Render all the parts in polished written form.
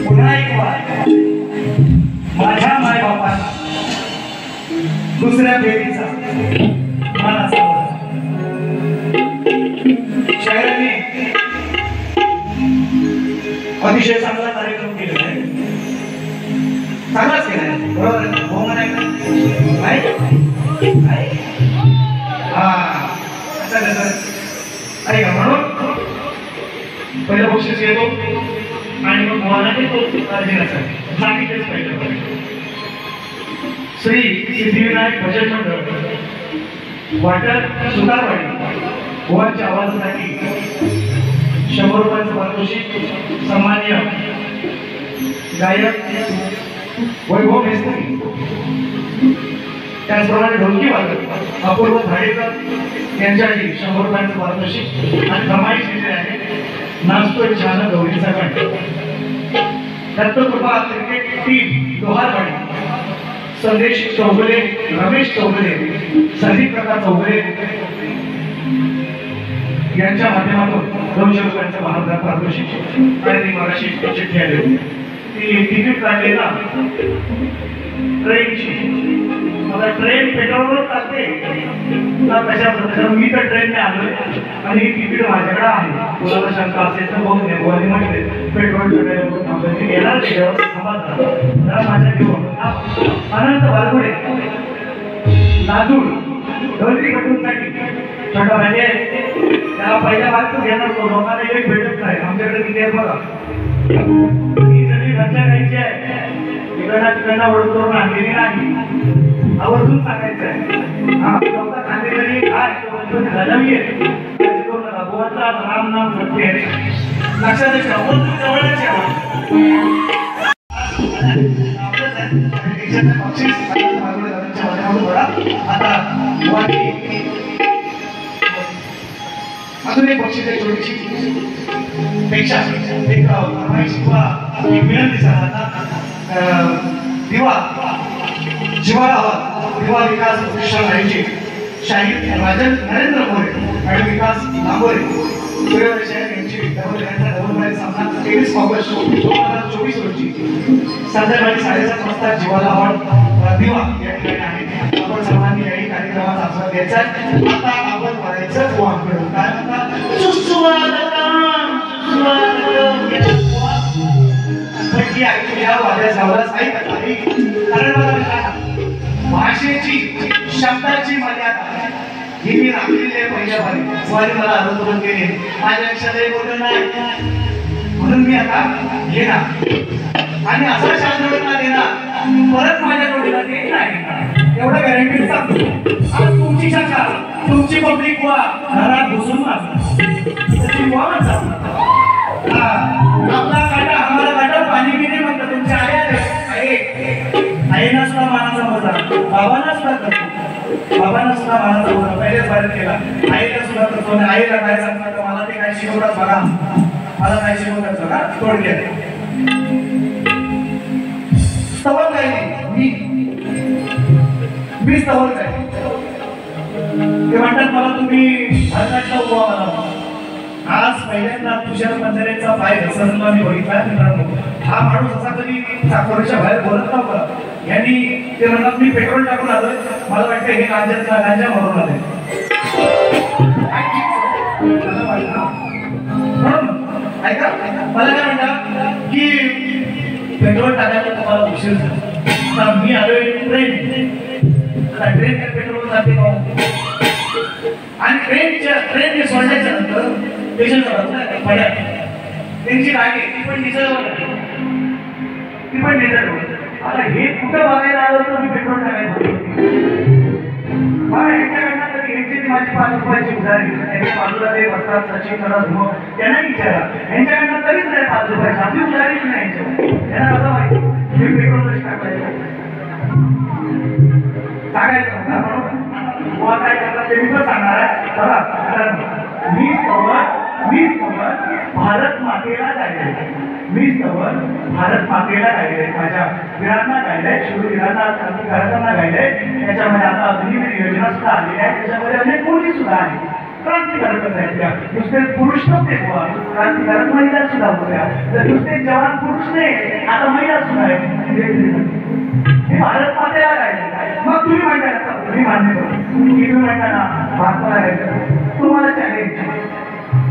पुन्हा एक वार माझ्या माय बापांना दुसऱ्या फेरीचा मनाचा शहराने अतिशय चांगला कार्यक्रम केलेला आहे, चांगलाच केला आहे, बरोबर आहे, हो म्हणायचं म्हणून पहिलं बक्षीस येतो आणि मग मला तो सांगितलेच पाहिजे. श्री सिद्धिविनायक भजन मंडळ वाटत सुतारवाडी गोवाच्या आवाजासाठी 100 रुपयांचं पारितोषिक सन्मान्य गायक वैभव मेस्त्री, त्याचप्रमाणे ढोलकी वादक अपूर्व झाडेकर यांच्यासाठी 100 रुपयांचं पारितोषिक आणि कमाई दिलेली आहे. नाचतोय छान गौरीचा गण दत्तकृपा क्रिकेट टीम लोहारवाडी संदेश चौगुले, रमेश चौगुले, संदीप प्रकाश चौगुले यांच्या माध्यमातून 200 रुपयांचं महाराज पारितोषिक आणि मगाशी चिठ्ठी आली होती. ती तिकीट काढली ना ट्रेनची, मला ट्रेन पेट्रोलवर चालते कशा मी तर ट्रेनने आलोय आणि तिकीट माझ्याकडे आहे. कोणाला शंका असेल तर बघून नेमवानी म्हटले पेट्रोल थांबले येणार त्याच्यावर थांबा माझ्या घेऊन अनंत वालगुडे लातूर ढोलकी कटूनसाठी छोटा म्हणजे त्याला पहिल्या भाग घेणार तो लोकांना एक भेटत नाही. आमच्याकडे किती आहे बघा, ही सगळी घरच्या गायची आहे, तिकडनं ओळख करून आणलेली नाही, आवर्जून सांगायचं आहे. हा चौथा खांदेकरी काय झालावी आहे भगवानचा राम नाम सत्य आहे, लक्षात ठेवा. जवळच आता अजून एक बक्षीस आहे छोटीशी पेक्षा एक विनंती सांगा. दिवा जिवाळा हवा दिवा विकास प्रतिष्ठान यांची शाहीर राजन नरेंद्र मोरे आणि विकास नांबोरे यांची डबल सामना 23 ऑगस्ट 2024 रोजी संध्याकाळी 7:30 वाजता जिवाळा हॉल दिवा या ठिकाणी आहे. आपण सर्वांनी याही कार्यक्रमाचा आस्वाद घ्यायचा आहे. आता आपण म्हणायचं गोवाकडून काय म्हणतात कारण भाषेची शब्दाची मर्यादा ही मी राखलेली आहे. पहिल्या वारी मला आंदोलन केले माझ्या लक्षात मोठं नाही म्हणून मी आता घेणार आणि असा शास्त्रज्ञ देणार परत माझ्या डोळ्याला ते नाही एवढं गॅरंटी सांगतो. आज तुमची शंका तुमची पब्लिक वा घरात घुसून आपला काटा आम्हाला काटा पाणी पिणे म्हणतात. तुमच्या आईना सुद्धा मानाचा मोजा बाबांना सुद्धा करतो, बाबांना सुद्धा मानाचा मोजा पहिलेच बाहेर केला. आईला सुद्धा करतो आणि आईला काय सांगतात मला ते काय शिकवतात बघा, मला काय शिकवतात बघा थोडक्यात. स्तवन काय नाही मी स्तवन काय ते म्हणतात मला तुम्ही भारतातला उभा बनवा. आज पहिल्यांदा तुषार पंधरेचा पाय घसरला मी बघितला. मित्रांनो हा माणूस असा कधी चाकोरीच्या बाहेर बोलत नव्हता. यांनी ते म्हणतात मी पेट्रोल टाकून आलोय, मला वाटतं हे गांजा भरून आले म्हणून ऐका मला काय म्हणतात पेट्रोल टाकायला तुम्हाला उशीर झाला. आता मी आलोय ट्रेन. आता ट्रेन पेट्रोल जाते का? आणि ट्रेन सोडल्याच्या नंतर स्टेशनवर पड्या त्यांची गाडी ती पण डिझेलवर. आता हे कुठं बघायला आलं तर मी पेट्रोल टाकायला यांच्याकडनं तरी यांची माझी 5 रुपयाची उधारी त्यांच्या बाजूला ते बसतात सचिन मग त्यांना विचारा यांच्याकडनं तरीच नाही 5 रुपयाची आपली उधारीच नाही यांच्यावर. त्यांना कसं माहिती मी पेट्रोल कशी टाकायचं सांगायचं बरोबर काय करतात ते मी पण सांगणार आहे. चला मी भारत मातेला गायले. भारत मातेला गायले. माझ्या वीरांना गायले. शूरवीरांना क्रांतिकारकांना गायले. त्याच्यामध्ये आता अग्निवीर योजना सुद्धा आलेली आहे. त्याच्यामध्ये अनेक मुली सुद्धा आहेत. क्रांतिकारकच आहेत त्या. नुसते पुरुष नव्हते बुवा, क्रांतिकारक महिला सुद्धा होत्या. तर नुसते जवान पुरुष नाही, आता महिला सुद्धा आहेत. हे भारत मातेला गायले. मग तुम्ही म्हणता ना, तुम्ही मान्य करा तुम्ही म्हणता ना महात्मा गायचं तुम्हाला चॅलेंज.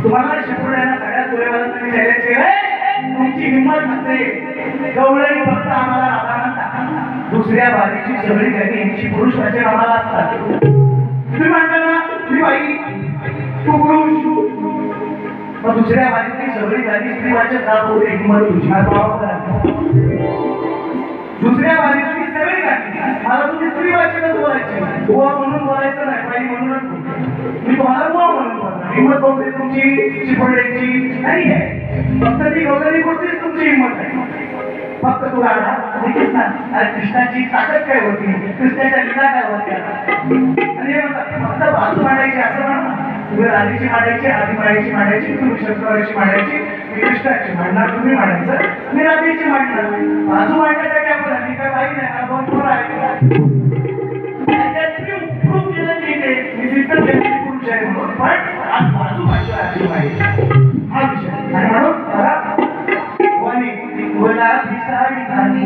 तुम्हाला शिकवण्याला सगळ्या पुरेवाला तुम्ही चॅलेंज केलंय. तुमची हिंमत नसते गवळणी फक्त आम्हाला राधा म्हणता. दुसऱ्या बाजूची सगळी गाणी यांची पुरुष वचन आम्हाला असतात. तुम्ही म्हणता ना तुम्ही बाई तू पुरुष, मग दुसऱ्या बाजूची सगळी गाणी स्त्री वाचक का बोलते हिंमत तुझी दुसऱ्या बाजूची सगळी गाणी मला तुम्ही स्त्री वाचकच बोलायची. बुवा म्हणून बोलायचं नाही, बाई म्हणूनच मी तुम्हाला बुवा म्हणून बोलणार. हिंमत बोलते तुमची शिपड्याची नाही आहे. फक्त ती गौरवी बोलतेच तुमची हिंमत आहे. फक्त तू राधा कृष्णा अरे कृष्णाची ताकद काय होती, कृष्णाच्या लीला काय होत्या. आणि हे म्हणतात फक्त बाजू मांडायची असं म्हणा. तुम्ही राधेची मांडायची, आदिमाईची मांडायची, तुम्ही शंकराची मांडायची, मी कृष्णाची मांडणार, तुम्ही मांडायचं मी राधेची मांडणार. बाजू मांडण्यासाठी आपण हल्ली काय बाई नाही हा दोन पोरं आहे. प्रूफ केलं ठीक आहे मी सिद्ध पुरुष आहे म्हणून, पण आज बाजू मांडतो आदिमाई हा विषय. आणि म्हणून बघा गुलाबी साडी घाली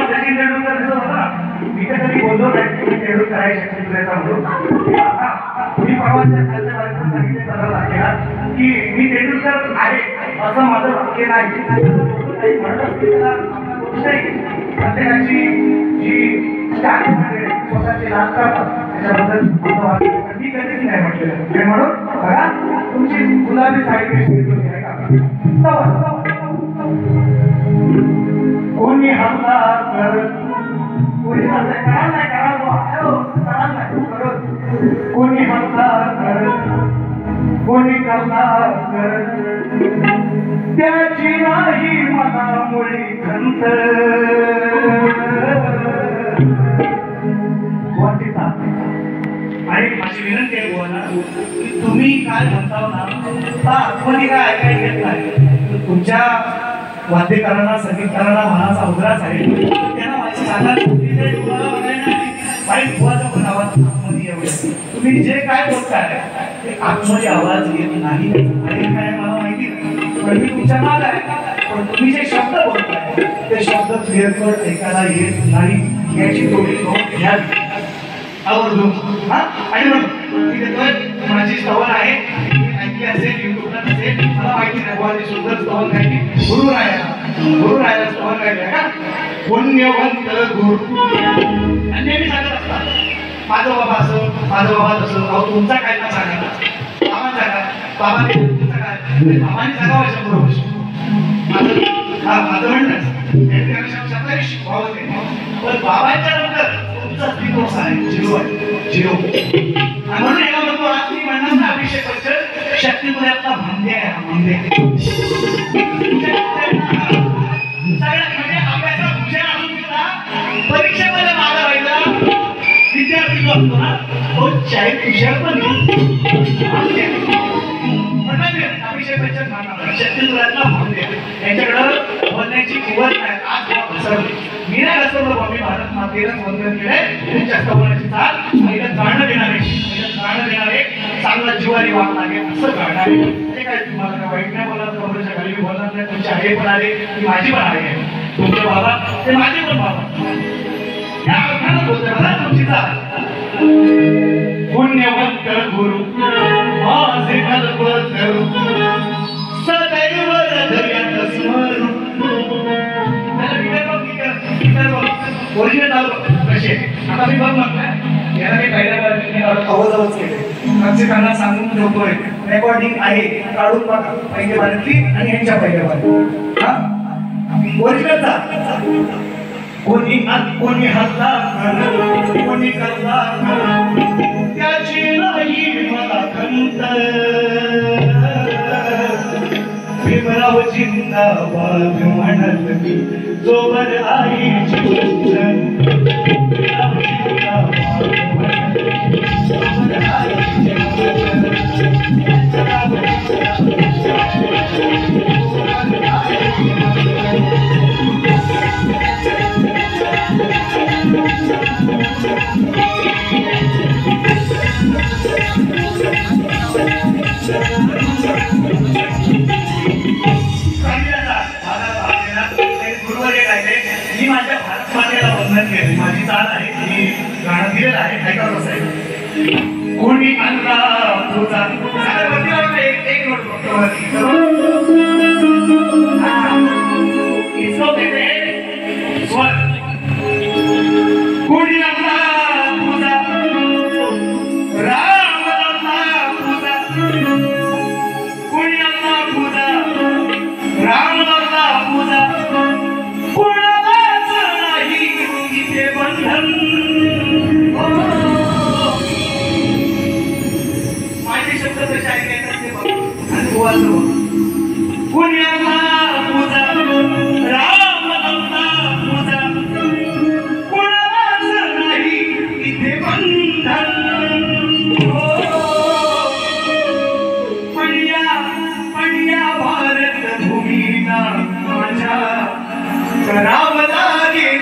सचिन तेंडुलकर दिसत होता. मी तर कधी बोललो नाही तेंडुलकर आहे शक्तीचा म्हणून. तुम्ही परवाच्या खालच्या बाजूला सांगितले लागेला की मी तेंडुलकर आहे असं माझं वाक्य नाही. प्रत्येकाची जी स्वतःची लाभ करतात त्याच्याबद्दल मी कधीच नाही म्हटलेलं. म्हणून बघा तुमची गुलाबी साडी कोणी हमला करत कोणी कराल नाही कराल नाही करत कोणी हमला करत कोणी करणार करत त्याची नाही मला मुळी खंत. आणि माझी विनंती आहे बोला की तुम्ही काय म्हणता ना आतमध्ये काय ऐकायला येत नाही. तुमच्या वाद्यकारांना संगीतकारांना मनाचा उद्रास आहे त्यांना माझी सांगा वाईट बुवाचा पण आवाज आतमध्ये येऊ. तुम्ही जे काय बोलताय ते आतमध्ये आवाज येत नाही. आणि काय मला माहिती नाही पण मी तुमच्या माग आहे. पण तुम्ही जे शब्द बोलताय ते शब्द क्लिअर कट ऐकायला येत नाही याची थोडी नोंद घ्यावी आवर्जून. हा आणि म्हणून माझी स्तवन आहे ऐकली असेल युट्यूबला नसेल मला माहिती नाही. बुवाची सुंदर स्तवन गायली गुरु रायाला स्तवन गायलं का पुण्यवंत गुरु. आणि नेहमी सांगत असतात माझं बाबा असं माझं बाबा तसं. अहो तुमचा काय ना सांगा बाबांचा काय बाबांनी तुमचा काय बाबांनी सांगावं शंभर वर्ष माझं म्हणणं पण बाबांच्या नंतर तुमचा अस्तित्व आहे झिरो आहे झिरो. म्हणून याला म्हणतो आज मी म्हणणार ना अभिषेक बच्चन शक्तीमध्ये आपला भांडे आहे. हा भांडे सगळ्यात म्हणजे अभ्यासात हुशार असून सुद्धा परीक्षेमध्ये मागे राहिला विद्यार्थी जो असतो ना तो शाळेत हुशार पण अभिषेक बच्चन म्हणणार शक्तीपुरातला भांडे यांच्याकडं बोलण्याची कुवत आहे. आज घसरली मी नाही घसरलो मी भारत मातेलाच वंदन केलंय. तुमच्या स्तवनाची चाल पहिलं जाणं देणारे चांगला जीवारी वाग लागेल असं गाणारे. ते काय तुम्हाला वाईट नाही बोलणार कमरेच्या खाली बोलणार नाही. तुमचे आई पण आले ती माझी पण आई आहे. तुमचे बाबा ते माझे पण बाबा या अर्थानं बोलतोय मला आमचीचा पुण्यवंत गुरु माझे कल्पतरू सदैव हृदयात स्मरू. ओरिजिनल कसे आता मी बघ म्हटलं याला मी पहिल्या अवजवच केले रक्षकांना सांगून ठेवतोय रेकॉर्डिंग आहे काढून बघा पहिल्या बारीतली आणि यांच्या पहिल्या बारीत हा ओरिजिनलचा कोणी हल्ला कर कोणी करला त्याची नाही मला खंत भीमराव जिंदाबाद म्हणत मी जोवर आईची भीमराव जिंदाबाद म्हणत मी जोवर आईची मी माझ्या भारत मातेला वंदन केले माझी चाल आहे मी गाणं दिलेलं आहे ऐका कसं आहे कोणी आणला तुझा एक नोट इसको कहते हैं स्वर. कोणी आणला तुझा राम आणला तुझा कोणी आणला तुझा राम आणला तुझा बंधन माझे शब्द कसे ऐकायचे ते बघ आणि गोवाचं कोणी आणला तुझा राम आणला तुझा कुणालाच नाही इथे बंधन पडया भारत भूमीला माझ्या करावं लागेल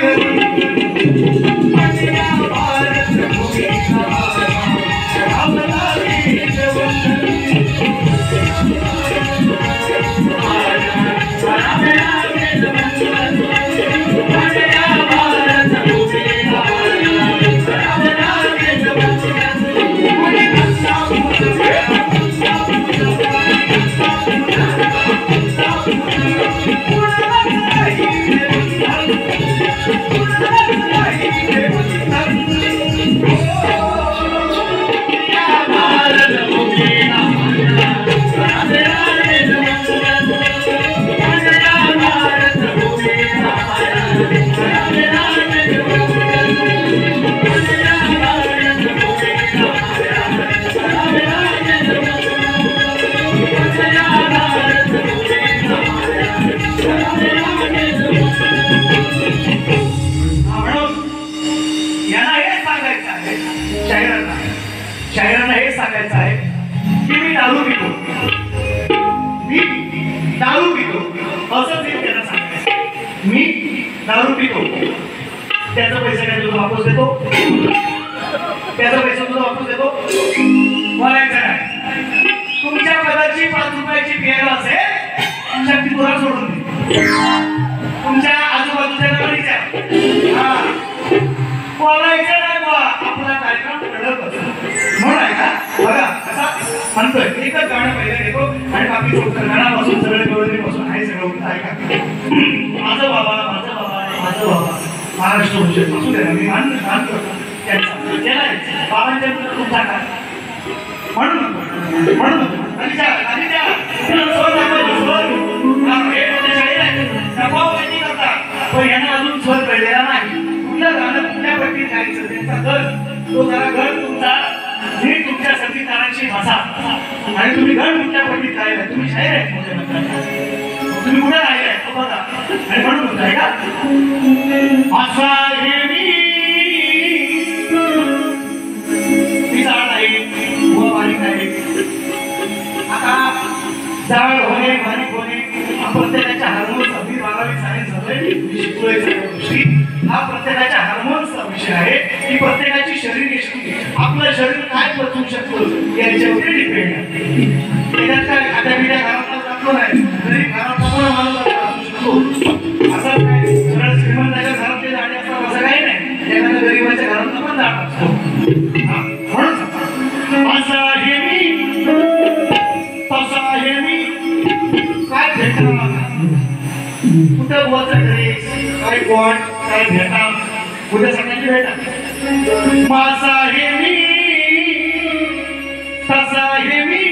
शायरांना हे सांगायचं आहे की मी दारू पितो असं ते त्यांना सांगायचं मी दारू पितो त्याचा पैसा काय तुझा वापस देतो त्याचा पैसा तुझा वापस देतो बोलायचं नाही तुमच्या पदाची 5 रुपयाची बियर असेल शक्ती तुला सोडून दे तुमच्या आजूबाजूच्या नगरीच्या बोलायचं नाही बा आपला कार्यक्रम घडत म्हणून आहे का बघा असा म्हणतोय एकच गाणं पहिलं घेतो आणि बाकी गाण्यापासून सगळे पासून आहे सगळं आहे का माझं बाबा महाराष्ट्र भूषण असू दे मी मानतो त्यांचा त्याला बाबांच्या खूप जागा म्हणून पण यांना अजून स्वर कळलेला नाही कुठलं गाणं कुठल्या पट्टीत गायचं त्यांचा घर तो जरा घर तुमचा नीट तुमच्या संगीतकारांशी बसा आणि तुम्ही घर कुठल्या पट्टीत गायला तुम्ही शाहीर आहे तुम्ही कुठे राहिले तो बघा आणि म्हणून होत आहे का असा आता जाळ होणे बारीक होणे प्रत्येकाच्या हार्मोन्स 11वी 12वी सायन्स शिकलोय सगळ्या गोष्टी हा प्रत्येकाच्या हार्मोन्सचा विषय आहे की प्रत्येकाची शरीरयष्टी आपलं शरीर काय पचवू शकतो याच्यावरती डिपेंड आहे त्याच्यात काय आता मी त्या घरातला जातो नाही तरी घरातला पण माणूस असू शकतो असं काय सरळ श्रीमंताच्या घरातले जाणे असं काही नाही एखाद्या गरीबाच्या घरातला पण जाणार असतो. असा आहे मी तसा आहे मी काय भेटा कुठं बोलत रे काय कोण काय भेटा उद्या सगळ्यांची भेटा माझा आहे मी तसा आहे मी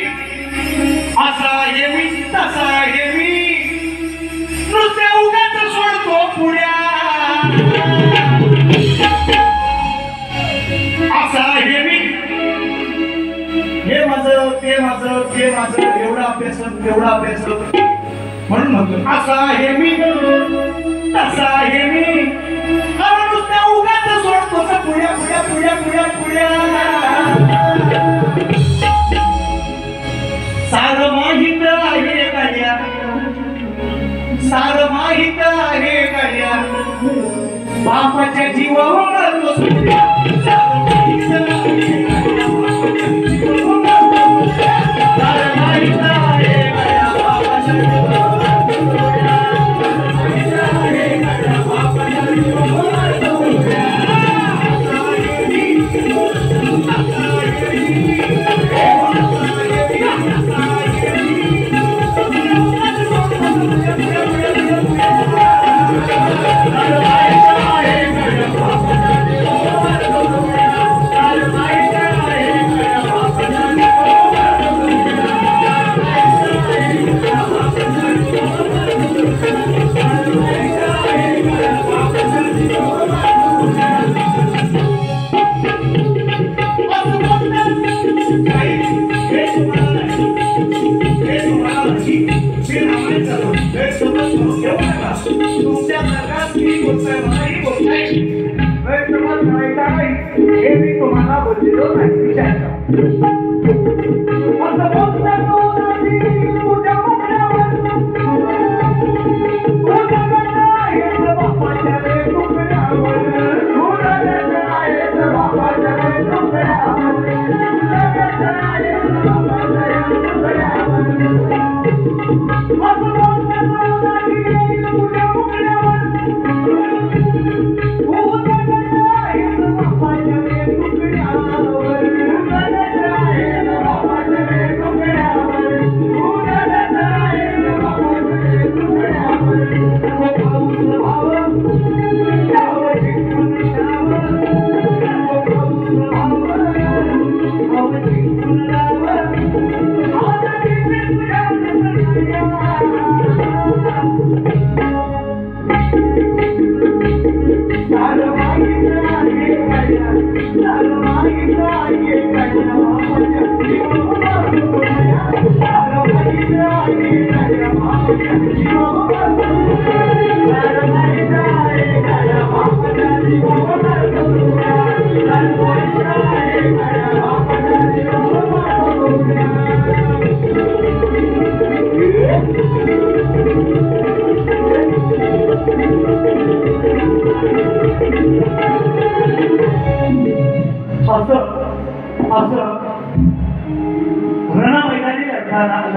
असा आहे मी तसा आहे मी नुसते उगाच सोडतो पुण्या असा आहे मी हे माझं ते माझं ते माझं एवढा अभ्यास तेवढा अभ्यास म्हणून म्हणतो असा आहे मी तसा आहे मी नुसत्या उगाच सोडतो पुण्या पुण्या पुण्या पुण्या पुण्या सार माहित आहे गाड्या सार माहित आहे गाड्या बापाच्या जीवावर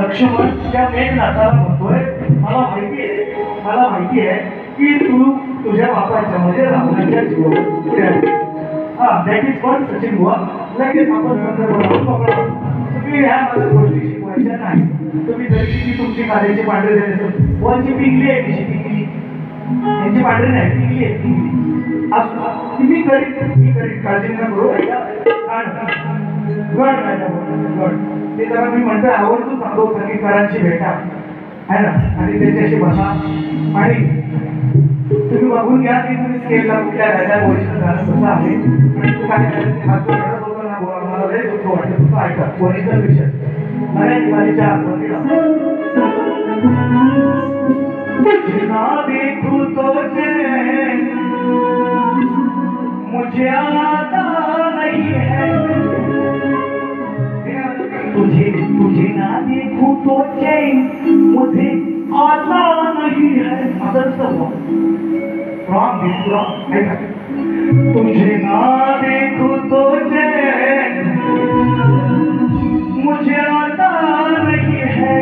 लक्ष्मण त्या मेघनाथाला म्हणतोय मला माहिती आहे की तू तुझ्या बापाच्या मध्ये रावणाच्या जीवावर पुढे हा दॅट इज कॉल्ड सचिन बुवा लगेच आपण संदर्भ पकडा तुम्ही ह्या माझ्या गोष्टी शिकवायच्या नाही तुम्ही जरी की तुमची कांद्याची पांढरे झाले असेल बुवांची पिंगली आहे कशी पिंगली यांची पांढरी नाही पिंगली आहे पिंगली असं मी करीन काळजी नका करू गड ते जरा मी म्हणतोय आवर्जून सांगतो संगीतकारांची भेटा आहे ना आणि त्याच्याशी बसा आणि तुम्ही बघून घ्या की तुम्ही स्केलला कुठल्या गायला ओरिजिनल गाणं कसं आहे आणि काय हात रडत होतं ना बोला मला लय दुःख वाटतं तुझं ऐका ओरिजिनल विषय नव्या दिवाळीच्या आतमध्ये देखू तो मुझे आता नहीं है तुझे ना देखूं तो चैन मुझे आता नहीं है तुझे ना देखूं तो चैन मुझे आता नहीं है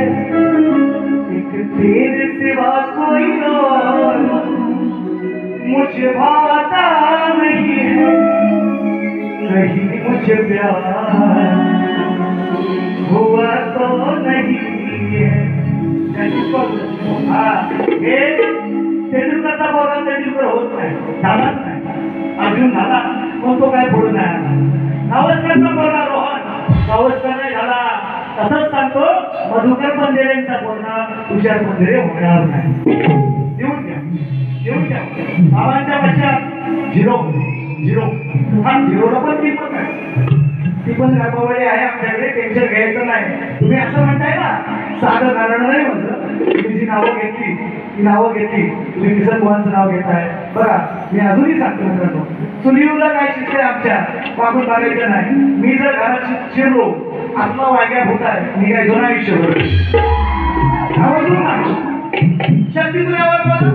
एक तेरे सिवा कोई और मुझे भाता नहीं है प्यार हुआ तो नहीं है। हे तेंडुलकरचा पोरगा तेंडुलकर होत नाही, झालाच नाही, अर्जुन झाला मग तो काय पुढे नाही आला. गावस्करचा पोरगा रोहन गावस्कर नाही झाला. तसंच सांगतो मधुकर पंधेरेंचा पोरगा तुषार पंधेरे होणार नाही. देऊन द्या देऊन द्या. बाबांच्या पश्चात झिरो झिरो. हा झिरोला पण किंमत आहे, ती पण गर्भवती आहे आमच्याकडे, टेन्शन घ्यायचं नाही. तुम्ही असं म्हणताय ना साधं कारण नाही म्हणलं. तुम्ही जी नावं घेतली ती नावं घेतली, तुम्ही किसन बुवांचं नाव घेताय बघा. मी अजूनही सांगतो मित्रांनो, चुलीवरला काय शिकते आमच्या मागून मागायचं नाही. मी जर घरात शिरलो आत्मा वाग्या होत आहे, मी काय दोन आयुष्यभर शक्ती तुझ्यावर बोला,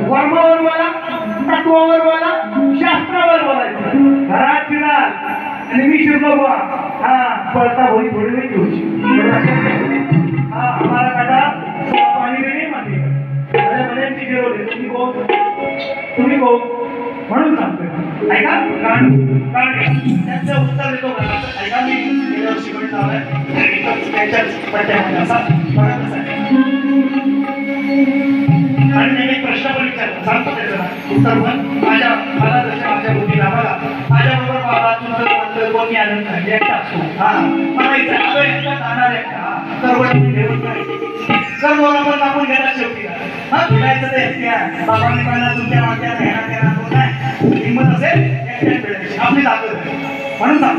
वर्मावर बोला, तत्वावर बोला, शास्त्रावर बोलायचं. घरात शिराल आणि मी शिरलो बुवा, हा पळता होई थोडी वेळ ठेवची. हा आम्हाला काटा पाणी नाही माती मध्यांची जिरवले. तुम्ही गो म्हणून सांगतोय. ऐका कारण त्यांचं उत्तर देतो का ऐका. मी गेल्या वर्षी कडे लावलाय त्यांच्याच पट्ट्यामध्ये असा बघायचं आहे. आणि त्यांनी प्रश्न पण विचारला, सांगतो त्याचं उत्तर पण. मला जसं माझ्या बुद्धीला बघा, माझ्याबरोबर बाबा तुमचं कोणी आलं नाही, एकटा असतो. हा मला विचारतो एकटा जाणार एकटा करवड घेऊन करवडा पण आपण घेतात शेवटी. हा फिरायचं ते एकट्या बाबांनी पण तुमच्या मागच्या घेणार घेणार नाही. हिंमत असेल एकट्या फिरायची आपली ताकद म्हणून सांग.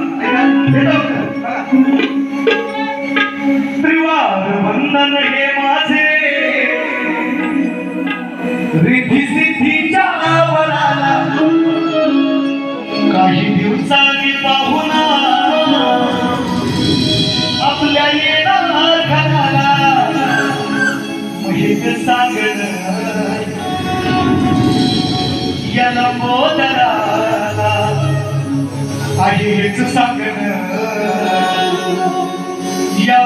त्रिवार वंदन हे माझे रिद्धी सिद्धीच्या वराला काही दिवसांनी पाहुणा आपल्या येणार घराला महित सांगण या लंबोदराला आहेच सांगण या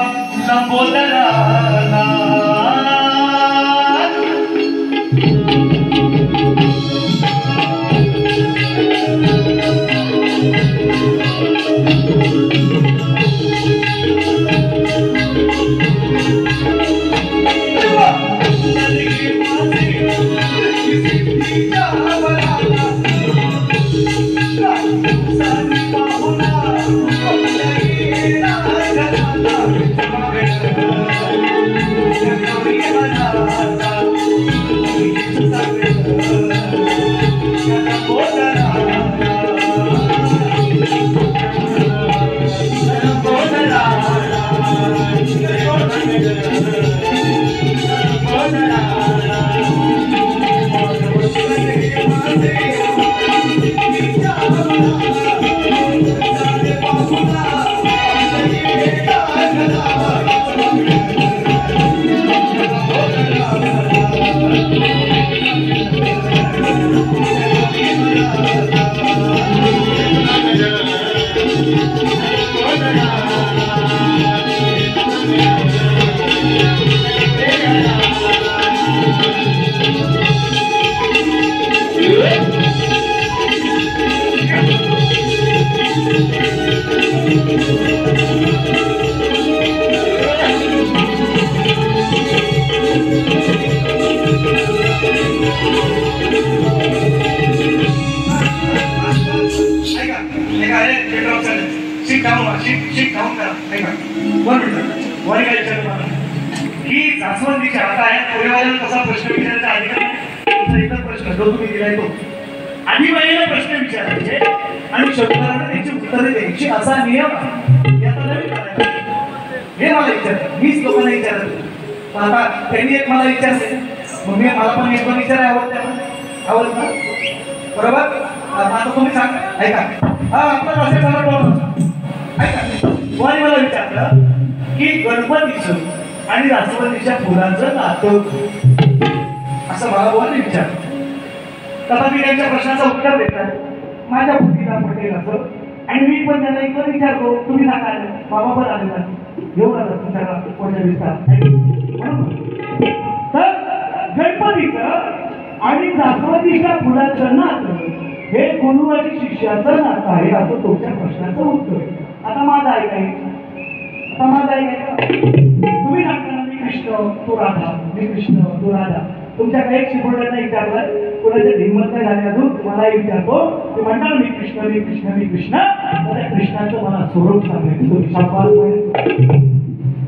लंबोदराला. ही जास्वंदीच्या आता आहे परिवाराला कसा प्रश्न विचारायचा अधिकार इतर प्रश्न जो तुम्ही दिलाय तो आधी बाईला प्रश्न विचारायचे आणि शब्दाला त्याची उत्तरे द्यायची असा नियम हे मला विचारतात. मीच लोकांना विचारत आता त्यांनी एक मला विचारते मग मी मला पण एक पण विचाराय आवडतं बरोबर. आता तुम्ही सांग ऐका. हा आपला असे मला ऐका कोणी मला विचारलं की गणपतीचं आणि जास्वंदीच्या फुलांचं नातं असं मला बोलले विचारलं. तथापि त्यांच्या प्रश्नाचं उत्तर देतात माझ्या बुद्धीला पटेल असं. आणि मी पण त्यांना एक विचारतो तुम्ही सांगा बाबा पण आले ना घेऊन आलं तुमच्या कोणत्या विस्तार तर गणपतीचं आणि जास्वंदीच्या फुलाचं नातं हे गुरु आणि शिष्याचं नातं आहे असं तुमच्या प्रश्नाचं उत्तर आहे. आता माझं ऐकायचं, आता माझं ऐकायचं. तुम्ही सांगता ना मी कृष्ण तू राधा, मी कृष्ण तू राधा. तुमच्या काही शिकवण्याचा विचारलाय, कोणाच्या हिंमत नाही झाली अजून तुम्हालाही विचारतो. ते म्हणता ना मी कृष्ण मी कृष्ण मी कृष्ण, तर त्या कृष्णाचं मला स्वरूप सांगायचं. तुम्ही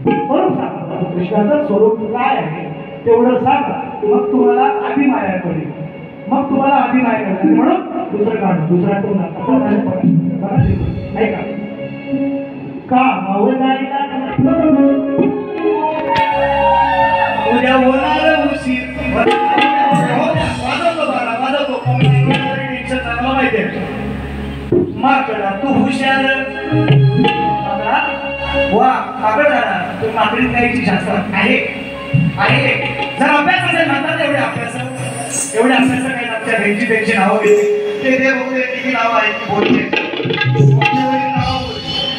स्वरूप सांगा, कृष्णाचं स्वरूप काय आहे तेवढं सांगा. मग तुम्हाला आधी माया पडेल, मग तुम्हाला आधी माया पडेल. म्हणून दुसरं काढ, दुसरा तो नाही का जायला उद्या होणार उशीर. माकडा तू हुशार वा माकडा तू माकडी द्यायची शास्त्र आहे आहे. जर अभ्यास असेल म्हणतात एवढे अभ्यास काही आमच्या घ्यायची त्यांची नावं घेते ते बघू किती नावं आहेत बोलते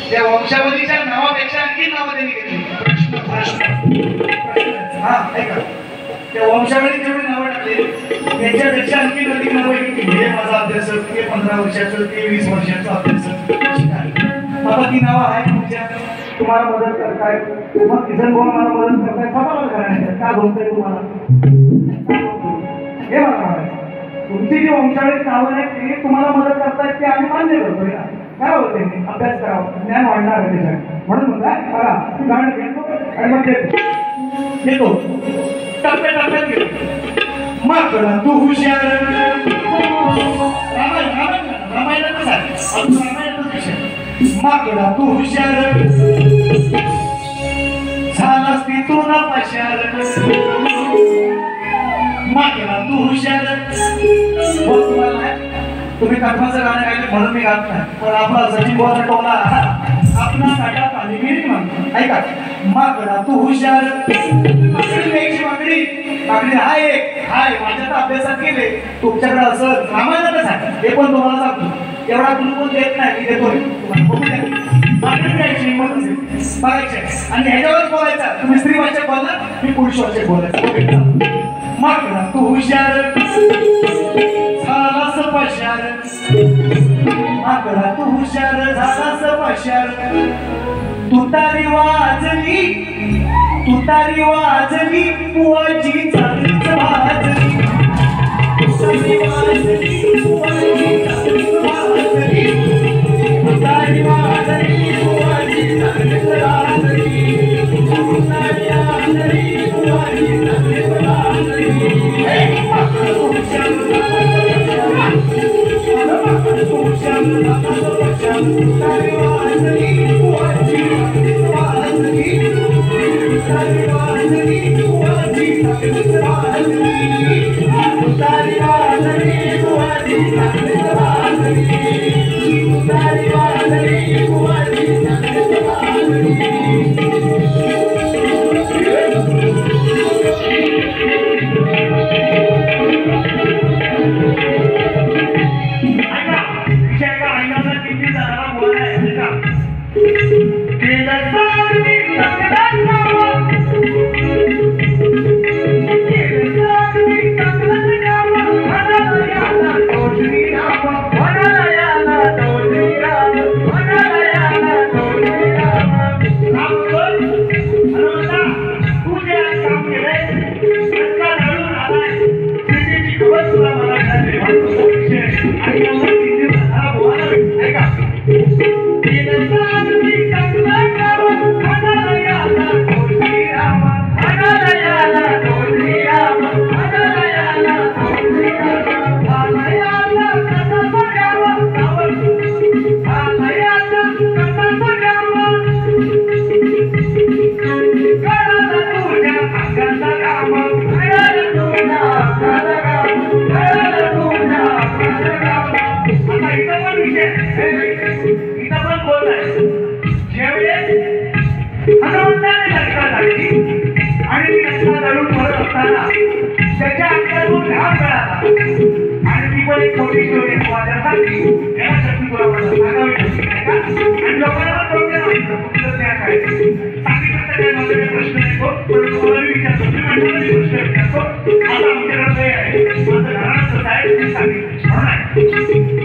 त्या वंशावलीच्या नावापेक्षा आणखी नावं त्यांनी घेतली. प्रश्न हा ऐका त्या वंशावळी जेवढी नावं टाकली त्याच्यापेक्षा आणखी अधिक नावं घेतली. हे माझा अभ्यास, ते 15 वर्षाचं, ते 20 वर्षाचा अभ्यास. मला ती नावं आहेत तुमच्या, तुम्हाला मदत करताय. मग किसन भाऊ मला मदत करताय, समाधान करायचं का बोलतोय तुम्हाला हे मला म्हणायचं. तुमची जी वंशावळीत नावं आहेत ती तुम्हाला मदत करतायत ते आम्ही मान्य करतोय. काय होते अभ्यास करावा, ज्ञान वाढणार आहे त्याच्यात. म्हणून म्हणता बघा गाणं घेतो आणि मग घेतो टप्प्याटप्प्यात घेतो. माकडा तू हुशार रामायणातच आहे, रामायणातच विषय. माकडा तू हुशार झालास ती तू ना पशार. माकडा तू हुशार. तुम्हाला तुम्ही कर्माचं गाणं गायले म्हणून मी गात नाही, पण आपला सचिन भाऊचा टोला आपला काटा पाणी म्हणतो. ऐका माकडा तू हुशार. माकडी द्यायची, माकडी माकडी हाय हाय माझ्या अभ्यासात केले तुमच्याकडे असं रामायणातच आहे. हे पण तुम्हाला सांगतो एवढा गुण देत नाही, मी देतोय माकडी द्यायची म्हणून बघायचे आणि ह्याच्यावर बोलायचं. तुम्ही स्त्री वाचक बोलला, मी पुरुष वाचक बोलायचं. माकडा तू हुशार झालास पशार. माकडा तू हुशार झालास पशार. तुतारी वाजली तुतारी वाजली बुवाची चांगलीच वाजली. तुतारी वाजली बुवाची चांगलीच वाजली. तुतारी वाजली बुवाची चांगलीच वाजली. तुतारी वाजली बुवाची चांगलीच वाजली. आता आमच्याकडे आहे माझं घराचं आहे ते सांगितलं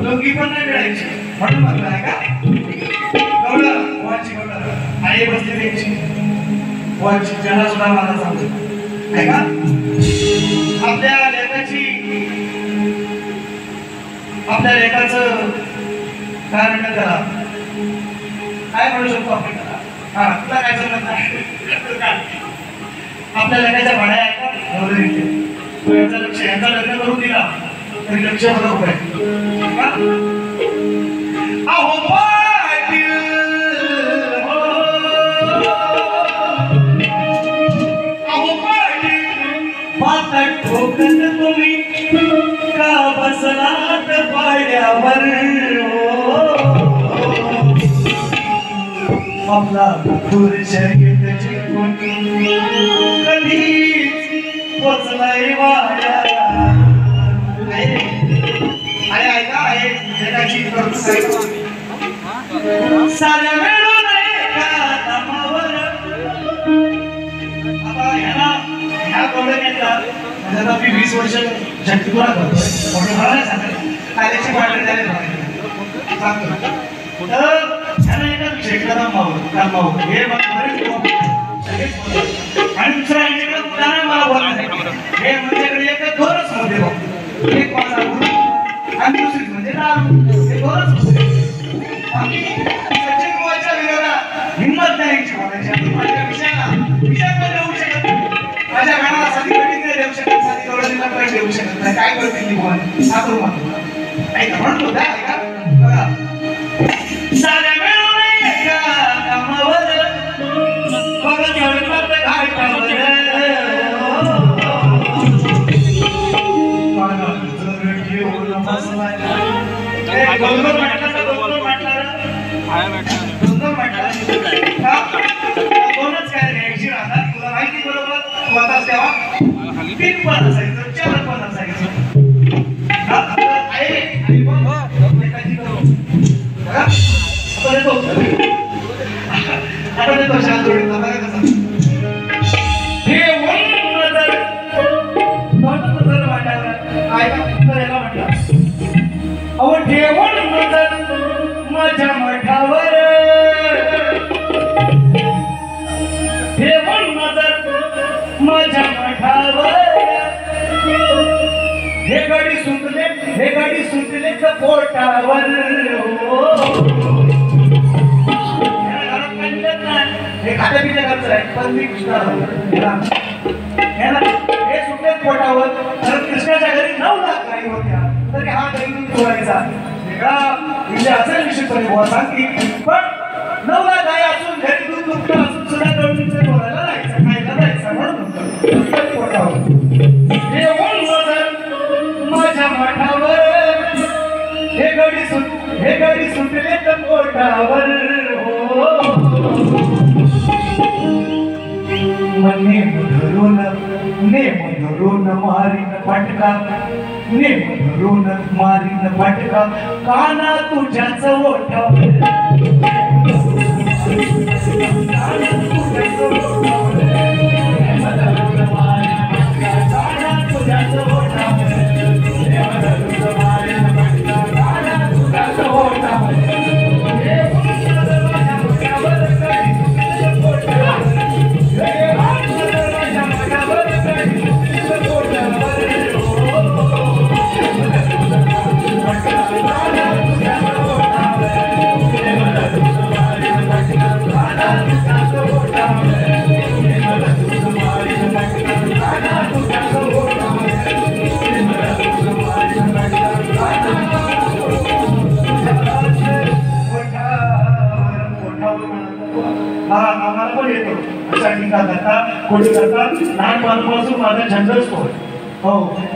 लोकी पण नाही मिळायची म्हणून म्हटलं आहे का गवळं वाची गवळं आई बसली त्यांची वाची ज्याला सुद्धा मला सांगतो आहे का आपल्या लेखाचं काय म्हणतात त्याला काय म्हणू शकतो आपण त्याला हा तुला काय समजत नाही आपल्या लेखाच्या भाड्या आहेत का यांचं लक्ष यांचा लग्न करून दिला तरी लक्ष बरोबर आहे अहो पाटील अहो पाटील पातळ ठोकत तुम्ही का बसलात पाड्यावर आपला पुरुष जिंकून कधीच पोचलाय वाड्या साऱ्या मिळून एका दमावर आता ह्या कॉलेजला माझ्या मी 20 वर्ष झटकुरा करतोय मोठं मला नाही सांगत कायद्याची पाडली झाले सांगतो तर ह्याला एका शेतकऱ्या कामावर हे आणि दुसऱ्या यांच्याकडे कुठला मला बोलायचं हे माझ्याकडे एक दोनच मध्ये एक माझा आणि दुसरी म्हणजे हे दोनच होते सचिन गोवाच्या विरोधात हिंमत नाही बोलायची माझ्या विषयाला देऊ शकत नाही माझ्या गाण्याला साधी कटिंग नाही देऊ शकत साधी कवडीला पण देऊ शकत नाही काय करतील ती बोल साधू म्हणतो ऐका म्हणतो द्या ऐका बघा साध्या मिळून एका कामावर बघत एवढं काय कामावर दोनच काय घ्यायची राहतात तुला माहिती बरोबर स्वतः तेव्हा 3 पण असायचं 4 पण असायचं ठेवून नजर माझ्या मठावर ठेवून नजर माझ्या मठावर हे गाडी सुटले तर पोटावर हे खात्या पित्या खर्च आहे पण मी हे सुटले पोटावर तर कृष्णाच्या घरी 9 लाख गाई होत्या तर हा दैनिक बोलायचा वेगळा म्हणजे असेल निश्चितपणे बुवा सांगते पण 9 लाख गाई असून घरी दूध दुखतं असून सुद्धा गवळीचं बोलायला जायचं खायला जायचं म्हणून पोटावर माझ्या मठावर हे गाडी सुटले तर पोटावर नेम धरून मारीन पटका नेम धरून मारीन पटका काना तुझ्याच ओठावर शिंका करता कोणी करता लहानपणापासून माझा छंदच होय. हो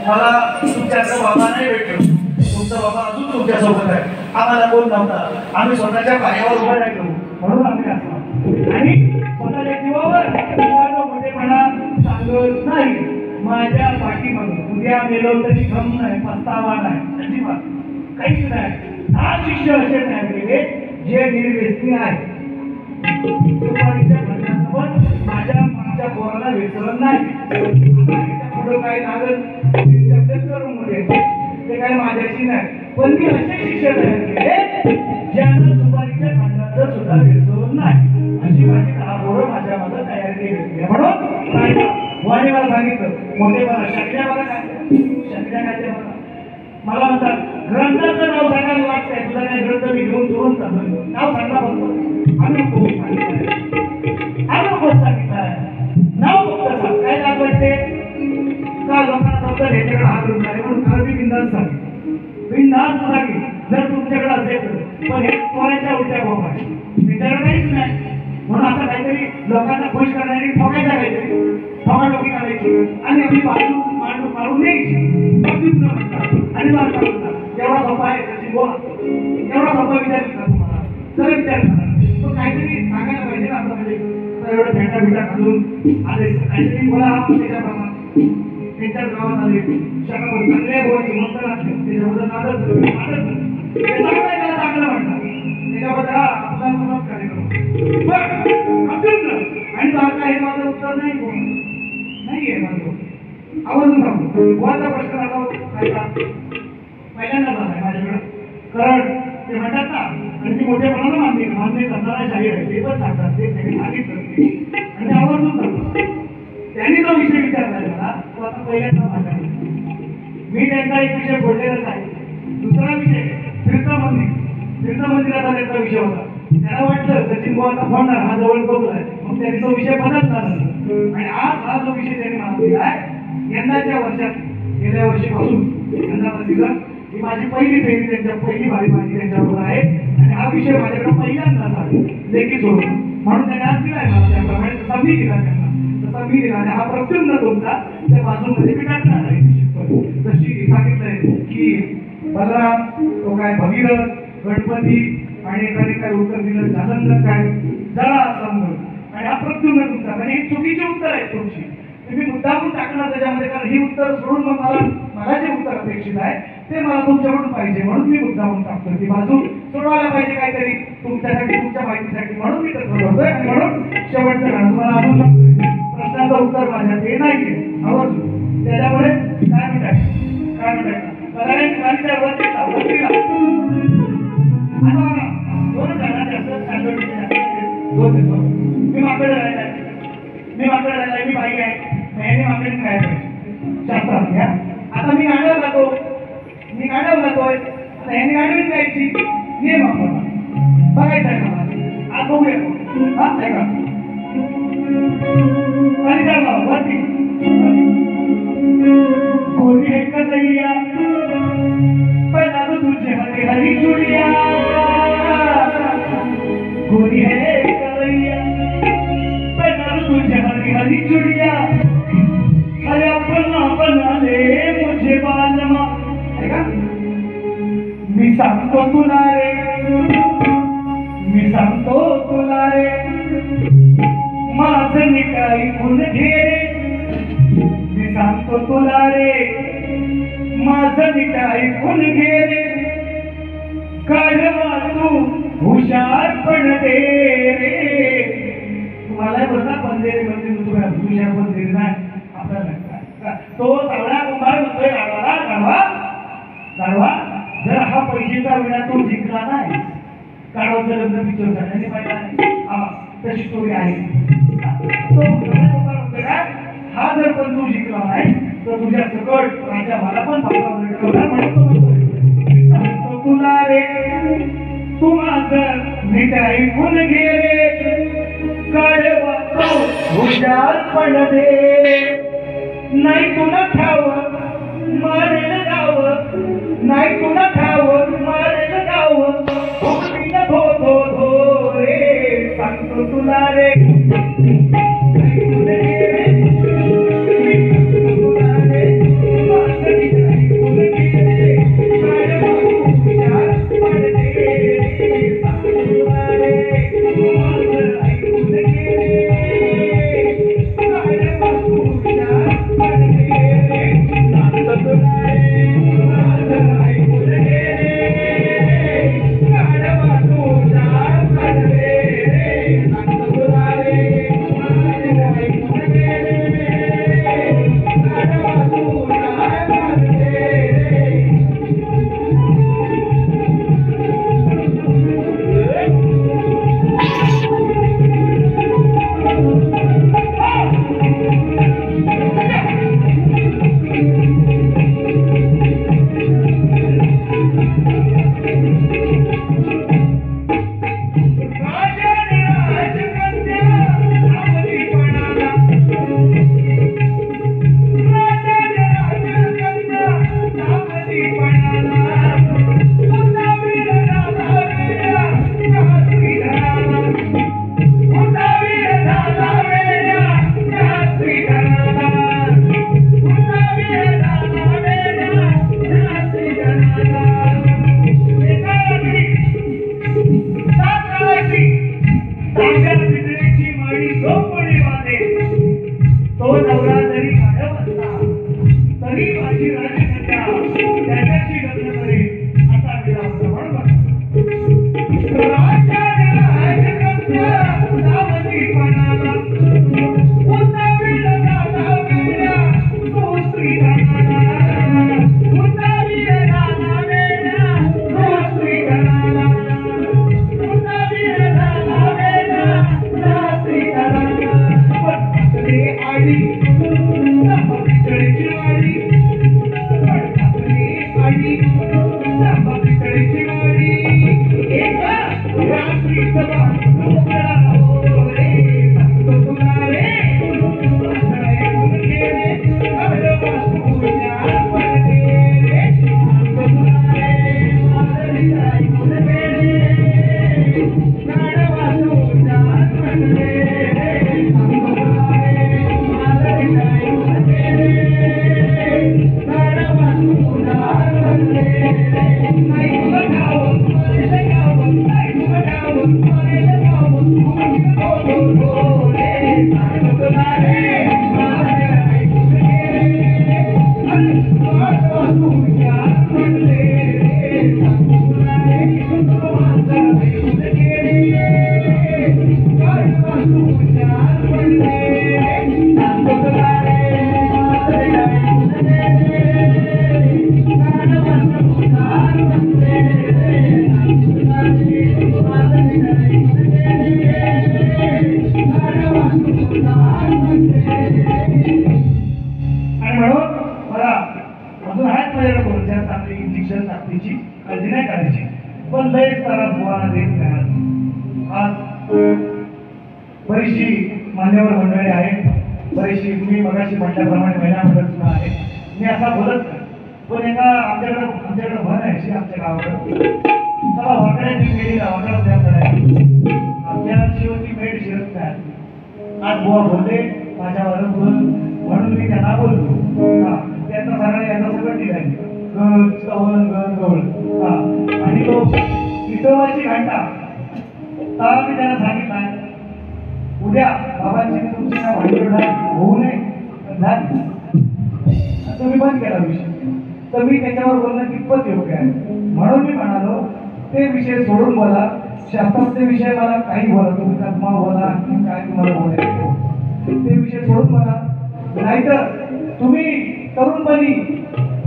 मला तुमच्याचा बाबा नाही भेटलो. तुमचा बाबा अजून तुमच्यासोबत आहे. आम्हाला कोण नव्हता. आम्ही स्वतःच्या पायावर उभं राहिलो म्हणून आम्ही असतो आणि स्वतःच्या जीवावर मोठेपणा सांगत नाही. माझ्या पाठीमागून उद्या गेलो तरी गम नाही पस्तावा नाही अजिबात काहीच नाही. 10 शिष्य असे तयार केले जे निर्व्यसनी आहे. सुपारीच्या घटनाचं पण माझ्या पोराला विसरत नाही. पुढं काय लागत करून ते काय माझ्याशी नाही. पण मी असे शिष्य तयार केले ज्यांना सुपारीच्या खंडाचं सुद्धा विसरत नाही. अशी माझी 10 पोरं माझ्या मागे तयार केली. म्हणून वाणी मला सांगितलं मोठे मला शक्या बघा काय शक्या काय मला म्हणतात ग्रंथाचं नाव सांगायला लागतंय. तुझा काय ग्रंथ मी घेऊन जोडून चाललो. नाव सांगा बघतो आम्ही सांगितलंय नाव फक्त सांग काय लाज वाटते का लोकांना फक्त ह्याच्याकडे हात धरून आहे म्हणून खरं मी बिंदास सांगितलं. बिंदास सांगितलं जर तुमच्याकडे असेल पण हे चोराच्या उलट्या बोंब आहे. त्याच्याकडे काहीच नाही म्हणून असं काहीतरी लोकांना खुश करणारी ठोकायचं काहीतरी ठोकाठोकी करायची आणि आपली बाजू मारून द्यायची आणि एवढा सोपा आहे एवढा सोपा विचार केला तुम्हाला तर विचार करा तो काहीतरी सांगायला पाहिजे ना आपलं म्हणजे एवढं भेटा भेटा घालून आले काहीतरी बोला त्याच्याप्रमाणे त्यांच्याच गावात आले शकापट चांगले बोलायचे मस्त असले त्याच्याबद्दल त्याला चांगलं म्हणतात त्याच्याबद्दल आपला नमस्कार आणि काही माझं उत्तर नाहीये माझं आवर्जून सांगतो. गोवाचा प्रश्न आला पहिल्यांदा झालाय माझ्याकडं कारण ते म्हणतात ना आणि ती मोठेपणाला मान्य करणारा शाहीर आहे. ते पण सांगतात ते त्यांनी सांगितलं आणि ते आवर्जून सांगतो. त्यांनी जो विषय विचारला मला तो आता पहिल्यांदा माझ्या मी त्यांचा एक विषय बोललेलाच आहे. दुसरा विषय तीर्थमंदिराचा त्यांचा विषय होता. त्याला वाटलं सचिन बुवांना फोन हा जवळ पोहोचलाय मग त्यांनी तो विषय बदलला आणि आज हा जो विषय त्यांनी मला दिला आहे यंदाच्या वर्षात गेल्या वर्षीपासून यंदाचा सीझन ही माझी पहिली फेरी त्यांच्या पहिली बारी माझी त्यांच्याबरोबर आहे आणि हा विषय माझ्याकडे पहिल्यांदाच आहे लेखी सोडून म्हणून त्यांनी आज दिलाय मला त्याप्रमाणे तसा मी दिला आणि हा प्रत्युत्तर तुमचा त्या बाजूमध्ये मी टाकणार आहे. जशी सांगितलंय की बलराम तो काय भगीरथ गणपती आणि एकाने काय उत्तर दिलं जालंधर काय जरा समजून आणि हा प्रत्युत्तर तुमचा म्हणजे ही चुकीची उत्तर आहेत तुमची. तुम्ही मुद्दामून टाकणार त्याच्यामध्ये कारण ही उत्तर सोडून मग मला जे उत्तर अपेक्षित आहे ते मला तुमच्याकडून पाहिजे म्हणून मी मुद्दामून टाकतो. ती बाजू सोडवायला पाहिजे काहीतरी तुमच्यासाठी तुमच्या माहितीसाठी म्हणून मी तसं करतोय आणि म्हणून शेवटचं गाणं तुम्हाला अजून सांगतोय प्रश्नाचं उत्तर माझ्या ते नाहीये आवडतो त्याच्यामुळे काय म्हणताय गाडीच्या वरतीला दोन गाण्याचे असं मी माकडे राहिलाय मी बाई आहे याने माकडे काय शास्त्रात घ्या. आता मी गाण्यावर जातोय आता ह्याने गाडी गायची नियम आपल्याला बघायचं आहे मला आज बघूया हा ऐका वरती कोणी है कन्हैया पहला तो तुझे हरी हरी चूड़िया कोणी है कन्हैया पहला तो तुझे हरी हरी चूड़िया अरे अपना बना ले मुझे बालमा ऐका मी सांगतो तुला रे माझं निकाई गुण घे रे मी सांगतो तुला रे माझं निकाई गुण घे रे काढवा तू हुशार पण दे रे. तुम्हाला बघा बंदेरी हुशार पण दे नाही आपल्याला तो सगळा कुंभार म्हणतोय गाढवा जर हा पैशाचा विना तो जिंकला नाही काढवाचं लग्न पिक्चर झाल्याने पाहिजे तशी स्टोरी आहे. हा जर पण तू जिंकला नाही तर तुझ्या सकट राजा मला पण तुला रे तू माझं मिठाई फुल घे रे काढवा हुशार पण दे नाही तुला ठाव मारेल गाव नाही तुला ठाव मारेल गाव धो रे सांगतो तुला रे तिची काळजी नाही करायची. पण लय त्रास बुवांना देत नाही. आज बरीचशी मान्यवर मंडळी आहेत, बरीचशी मी मगाशी म्हटल्याप्रमाणे महिला मंडळ सुद्धा आहे. मी असा बोलत नाही, पण एका आमच्याकडे म्हण आहे अशी आमच्या गावाकडे, चला वाकड्या ती गेली वाकडा त्याकडे आपल्या शिवती मेढ शिरत नाही. आज बुवा बोलले माझ्यावर बोल म्हणून मी त्यांना बोललो. त्यांचा सगळं याचा सगळं दिलाय गवळ आणि तो विठोबाची घंटा तर मी त्यांना सांगितलं उद्या बाबांची तुमची ना भांडण होऊ नये झाली. तुम्ही बंद केला विषय, तर मी त्याच्यावर बोलणं कितपत योग्य आहे. म्हणून मी म्हणालो ते विषय सोडून बोला, शास्त्राचे विषय मला काही बोला, तुम्ही कदमा बोला की काय तुम्हाला बोलायचं ते विषय सोडून बोला. नाहीतर तुम्ही तरुणपणी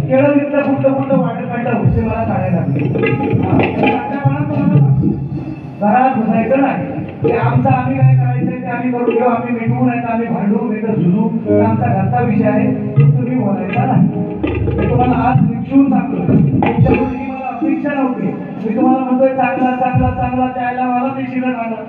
केळं तिथलं कुठलं वाटत काढलं विषय मला काढायला घरात घुसायचं नाही. ते आमचं आम्ही काय करायचं ते आम्ही करून घेऊ, आम्ही मिटवू नाही तर आम्ही भांडू नाही तर झुजू, आमचा घरचा विषय आहे तुम्ही बोलायचा नाही. मी तुम्हाला आज निक्षून सांगतो, तुमच्याकडून मला अपेक्षा नव्हती. मी तुम्हाला म्हणतोय चांगला चांगला चांगला त्याला मला ते शिरण आलं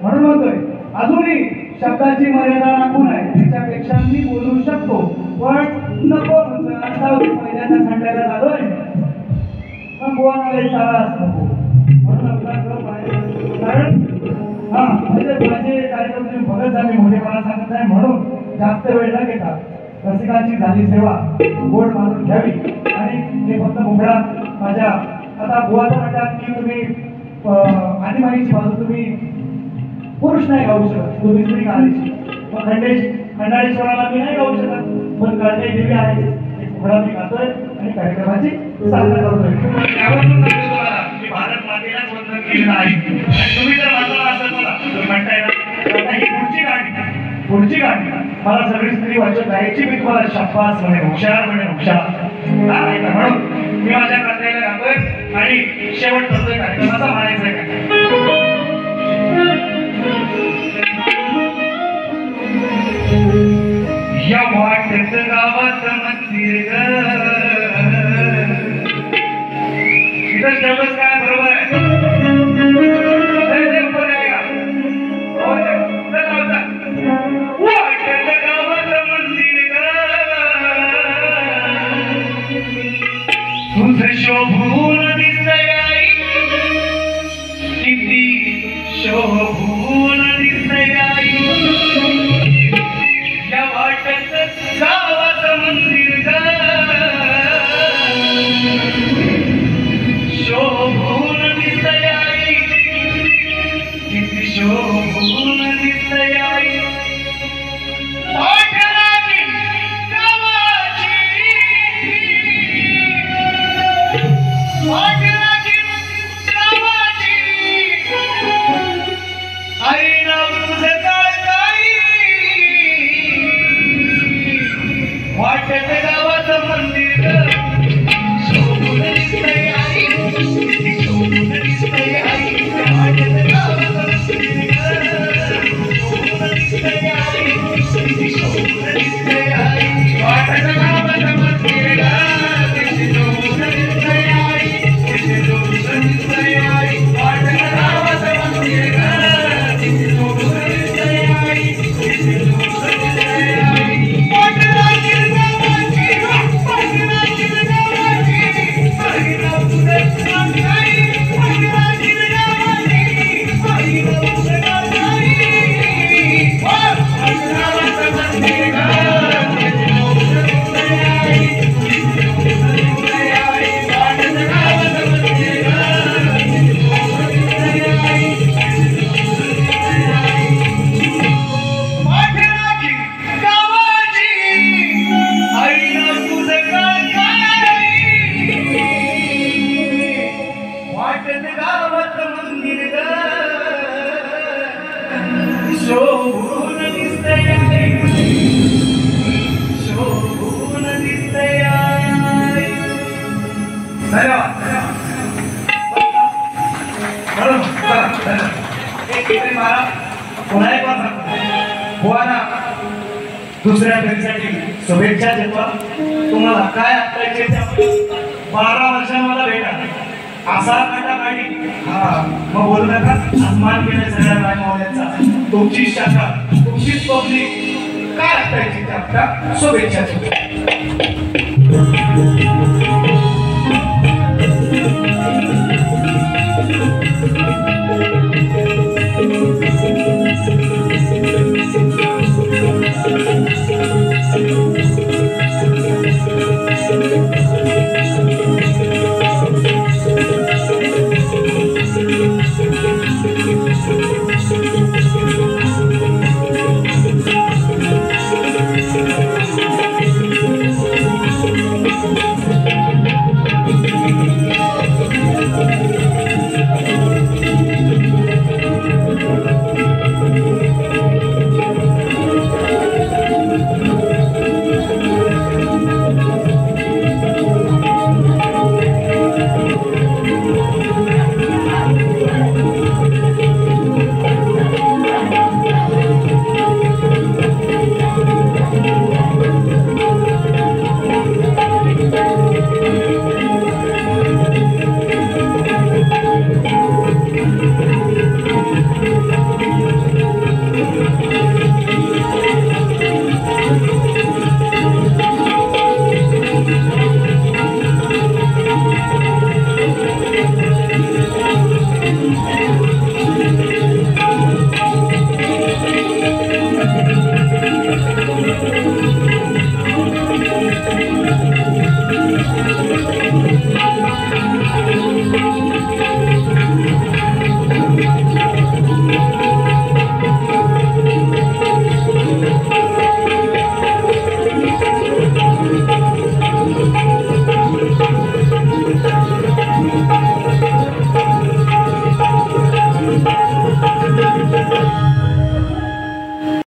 म्हणून म्हणतोय अजूनही शब्दाची मर्यादा राखून आहे, त्याच्यापेक्षा मी बोलू शकतो पण नको म्हणतोय. पहिल्यांदा खंडायला झालोय मग बोलायला इशाराच नको म्हणून आपला गप आहे. कारण म्हणजे माझे कार्यक्रम तुम्ही बघत जा, मी मोठेपणा सांगत नाही म्हणून जास्त वेळ न घेता रसिकांची झाली सेवा गोड मारून घ्यावी. आणि हे फक्त मुंबळा माझ्या आता बुवाचं म्हणतात की तुम्ही आणीबाणीची बाजू तुम्ही पुरुष नाही गाऊ शकत, तुम्ही स्त्री गाण्याची. मग खंडाळेश्वराला मी नाही गाऊ शकत, पण कळणे देवी आहे मुंबळा मी गातोय आणि कार्यक्रमाची साधना करतोय. त्यावरून सांगतो तुम्हाला की भारत मातेलाच वंदन केलेलं आहे. आणि तुम्ही जर माझा असं मला म्हणताय ना ही पुढची गाणी मला सगळी स्त्री वाचत जायची, मी तुम्हाला शाबास म्हणे हुशार म्हणून मी माझ्या कथेला गातोय आणि शेवट करतोय कार्यक्रमाचा म्हणायचं काय. या वाटत गावात मंदिर इथं ठेवलंच काय बरोबर आहे. शोभून दिसतय किती शोभून दिसतय या वाटत गावात मंदिर शोभून दिसतय किती शोभून दिसतय दुसऱ्या फेरीसाठी शुभेच्छा देतो. तुम्हाला काय ऐकायचे ते आपण 12 वर्षांना मला भेटा असा काटा काढी. हा मग बोलू नका. अपमान केला सगळ्या बायमावल्यांचा. तुमची शाखा तुमचीच पब्लिक काय ऐकायची ते आपल्या शुभेच्छा देतो.